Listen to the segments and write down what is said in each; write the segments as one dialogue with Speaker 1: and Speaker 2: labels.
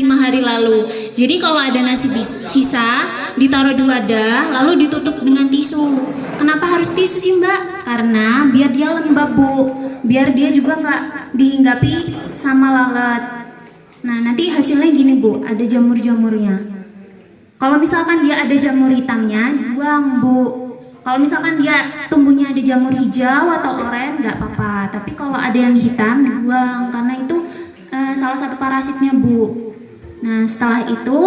Speaker 1: 5 hari lalu. Jadi kalau ada nasi sisa ditaruh di wadah lalu ditutup dengan tisu. Kenapa harus tisu sih Mbak? Karena biar dia lembab Bu, biar dia juga nggak dihinggapi sama lalat. Nah nanti hasilnya gini Bu, ada jamur-jamurnya. Kalau misalkan dia ada jamur hitamnya, buang Bu. Kalau misalkan dia tumbuhnya ada jamur hijau atau oranye nggak apa-apa. Tapi kalau ada yang hitam dibuang karena itu salah satu parasitnya Bu. Nah setelah itu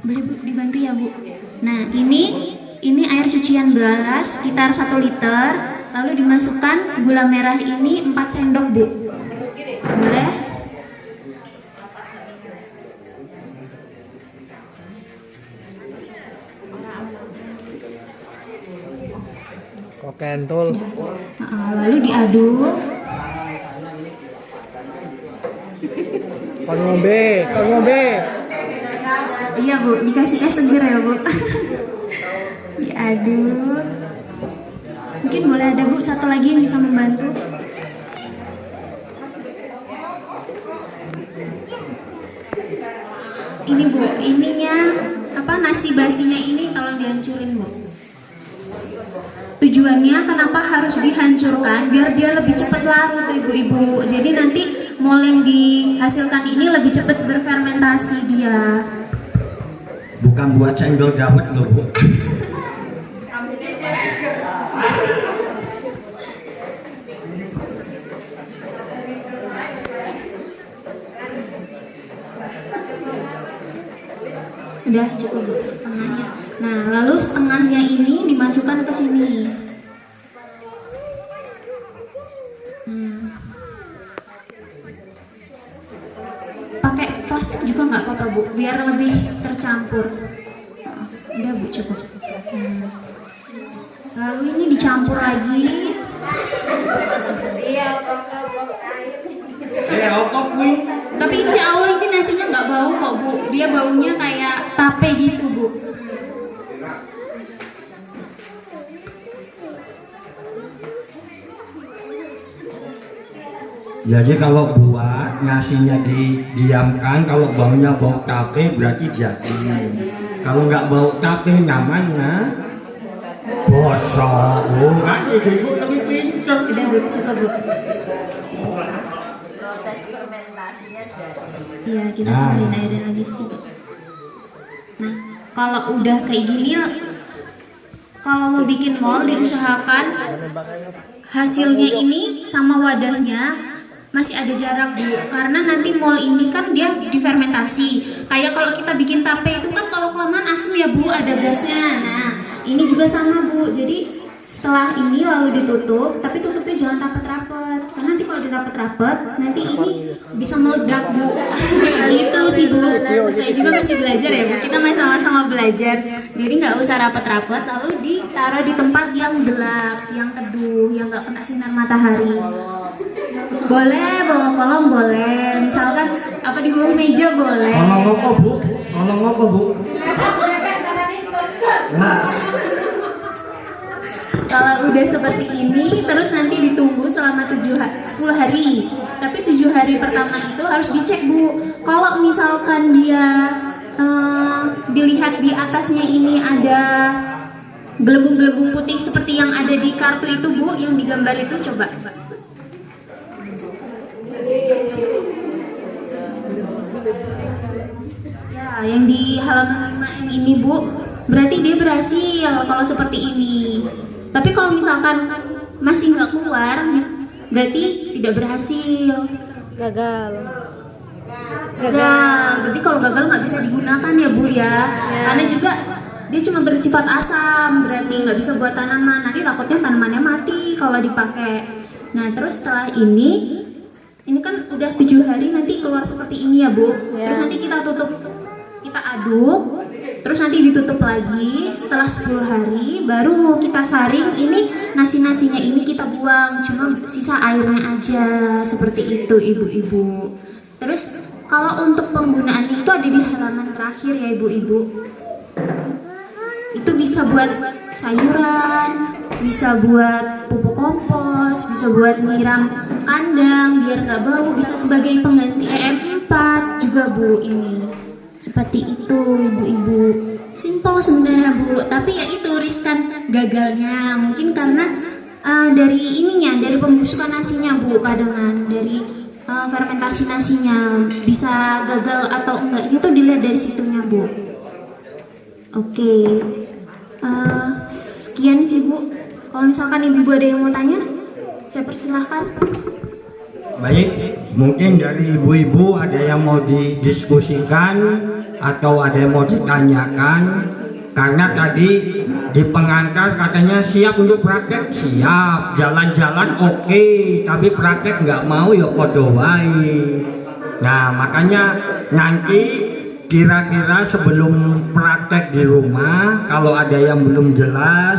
Speaker 1: boleh Bu dibantu ya Bu. Nah ini air cucian beras sekitar 1 liter. Lalu dimasukkan gula merah ini 4 sendok Bu. Boleh?
Speaker 2: Kentul.
Speaker 1: Lalu diaduk.
Speaker 2: Kon ngombe.
Speaker 1: Iya Bu, dikasih es seger ya Bu. Diaduk. Mungkin boleh ada Bu satu lagi yang bisa membantu. Ini Bu, ininya nasi basinya ini tolong dihancurin Bu. Tujuannya kenapa harus dihancurkan? Biar dia lebih cepat larut ibu-ibu. Jadi nanti mol yang dihasilkan ini lebih cepat berfermentasi dia.
Speaker 3: Bukan buat cendol dawet loh Bu.
Speaker 1: Udah cukup Bu, setengahnya. Nah lalu setengahnya ini dimasukkan ke sini. Pakai plastik juga nggak apa-apa Bu, biar lebih tercampur. Udah Bu cukup. Lalu ini dicampur lagi. Tapi insya Allah ini nasinya nggak bau kok Bu, dia baunya kayak tape gitu Bu.
Speaker 3: Jadi kalau buat nasinya didiamkan, kalau baunya bau tape berarti jadi. Kalau nggak bau tape namanya bosok. Oh kan ibu lebih pintar.
Speaker 1: Udah Bu, coba Bu. Iya kita tambahin airnya lagi sedikit. Nah kalau udah kayak gini, kalau mau bikin mol diusahakan hasilnya ini sama wadahnya masih ada jarak Bu, karena nanti mol ini kan dia difermentasi. Kayak kalau kita bikin tape itu kan kalau kelamaan asin ya Bu, ada gasnya. Nah ini juga sama Bu, jadi setelah ini lalu ditutup, tapi tutupnya jangan rapat-rapat, karena nanti kalau dirapet-rapet nanti ini bisa meledak Bu. Gitu sih Bu, saya juga masih belajar ya Bu, kita masih sama-sama belajar. Jadi nggak usah rapat-rapat, lalu ditaruh di tempat yang gelap, yang teduh, yang nggak kena sinar matahari. Boleh bawa kolong boleh, misalkan di bawah meja boleh.
Speaker 3: Kolong apa Bu? Kolong apa Bu? Nah.
Speaker 1: Kalau udah seperti ini, terus nanti ditunggu selama 10 hari. Tapi 7 hari pertama itu harus dicek Bu. Kalau misalkan dia dilihat di atasnya ini ada gelembung-gelembung putih seperti yang ada di kartu itu Bu, yang digambar itu, coba. Ya, yang di halaman 5 yang ini Bu, berarti dia berhasil kalau seperti ini. Tapi kalau misalkan masih nggak keluar, berarti tidak berhasil.
Speaker 4: Gagal.
Speaker 1: Berarti kalau gagal nggak bisa digunakan ya Bu ya. Karena juga dia cuma bersifat asam, berarti nggak bisa buat tanaman. Nanti takutnya tanamannya mati kalau dipakai. Nah terus setelah ini kan udah 7 hari nanti keluar seperti ini ya Bu. Terus nanti kita tutup, kita aduk, terus nanti ditutup lagi. Setelah 10 hari baru kita saring. Ini nasi-nasinya ini kita buang, cuma sisa airnya aja, seperti itu ibu-ibu. Terus kalau untuk penggunaannya itu ada di halaman terakhir ya ibu-ibu. Itu bisa buat sayuran, bisa buat pupuk kompos, bisa buat nyiram kandang biar nggak bau, bisa sebagai pengganti lipat juga Bu ini. Seperti itu ibu-ibu. Simple sebenarnya Bu, tapi ya itu riskan gagalnya. Mungkin karena dari ininya, dari pembusukan nasinya Bu, kadangan dari fermentasi nasinya bisa gagal atau enggak itu dilihat dari situnya Bu. Oke. Sekian sih Bu. Kalau misalkan ibu-ibu ada yang mau tanya, saya persilahkan.
Speaker 3: Baik, mungkin dari ibu-ibu ada yang mau didiskusikan atau ada yang mau ditanyakan, karena tadi di pengantar katanya siap untuk praktek, siap, jalan-jalan oke, tapi praktek nggak mau ya podo wae. Nah makanya nanti kira-kira sebelum praktek di rumah kalau ada yang belum jelas,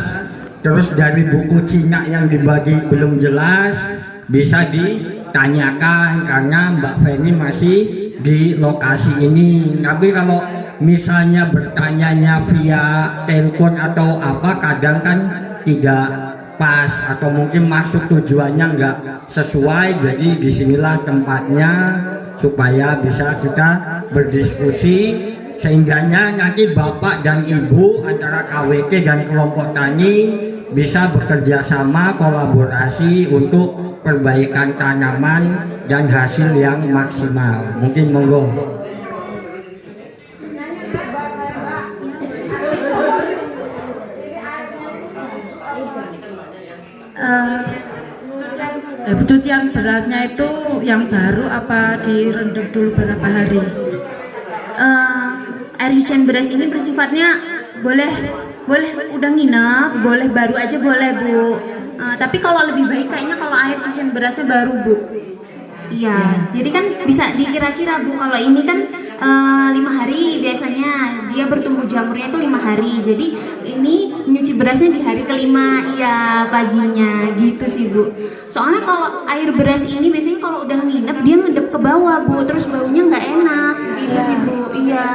Speaker 3: terus dari buku Cina yang dibagi belum jelas, bisa ditanyakan karena Mbak Feni masih di lokasi ini. Tapi kalau misalnya bertanyanya via telepon atau apa, kadang kan tidak pas atau mungkin masuk tujuannya nggak sesuai. Jadi disinilah tempatnya supaya bisa kita berdiskusi, sehingganya nanti Bapak dan Ibu antara KWK dan kelompok tani bisa bekerja sama, kolaborasi untuk perbaikan tanaman dan hasil yang maksimal. Mungkin monggo.
Speaker 4: Pencucian berasnya itu yang baru apa direndam dulu berapa hari?
Speaker 1: Air cucian beras ini bersifatnya boleh udah nginep, boleh baru aja boleh Bu. Tapi kalau lebih baik kayaknya kalau air cucian berasnya baru Bu. Iya, jadi kan bisa dikira-kira Bu, kalau ini kan 5 hari biasanya dia bertumbuh jamurnya itu 5 hari. Jadi ini nyuci berasnya di hari kelima, iya paginya gitu sih Bu. Soalnya kalau air beras ini biasanya kalau udah nginep dia ngedep ke bawah Bu, terus baunya nggak enak gitu sih Bu. Iya.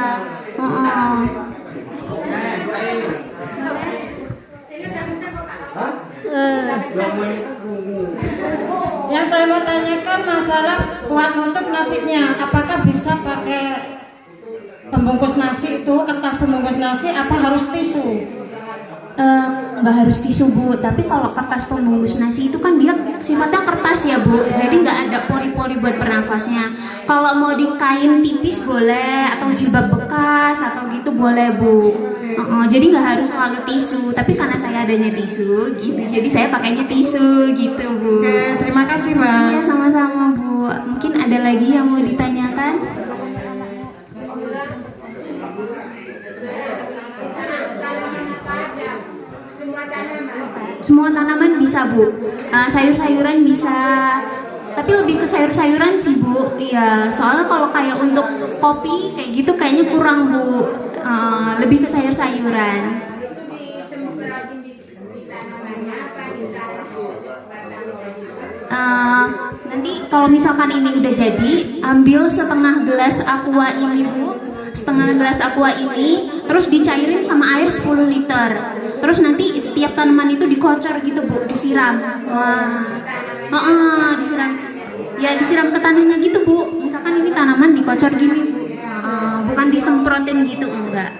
Speaker 4: Yang saya mau tanyakan masalah buat nutup nasinya, apakah bisa pakai pembungkus nasi itu, kertas pembungkus nasi, apa harus tisu?
Speaker 1: Nggak harus tisu Bu, tapi kalau kertas pembungkus nasi itu kan dia sifatnya kertas ya Bu, jadi nggak ada pori-pori buat bernafasnya. Kalau mau di kain tipis boleh, atau jilbab bekas atau gitu boleh Bu. Jadi nggak harus selalu tisu, tapi karena saya adanya tisu gitu, jadi saya pakainya tisu gitu Bu.
Speaker 4: Oke, terima kasih Mbak.
Speaker 1: Iya sama-sama Bu. Mungkin ada lagi yang mau ditanyakan? Semua tanaman bisa Bu, sayur-sayuran bisa, tapi lebih ke sayur-sayuran sih Bu. Iya, soalnya kalau kayak untuk kopi kayak gitu kayaknya kurang Bu, lebih ke sayur-sayuran. Nanti kalau misalkan ini udah jadi, ambil setengah gelas aqua ini Bu, setengah gelas aqua ini, terus dicairin sama air 10 liter. Terus nanti setiap tanaman itu dikocor gitu Bu, disiram. Disiram. Ya disiram ke tanahnya gitu Bu. Misalkan ini tanaman dikocor gini Bu, bukan disemprotin gitu, enggak.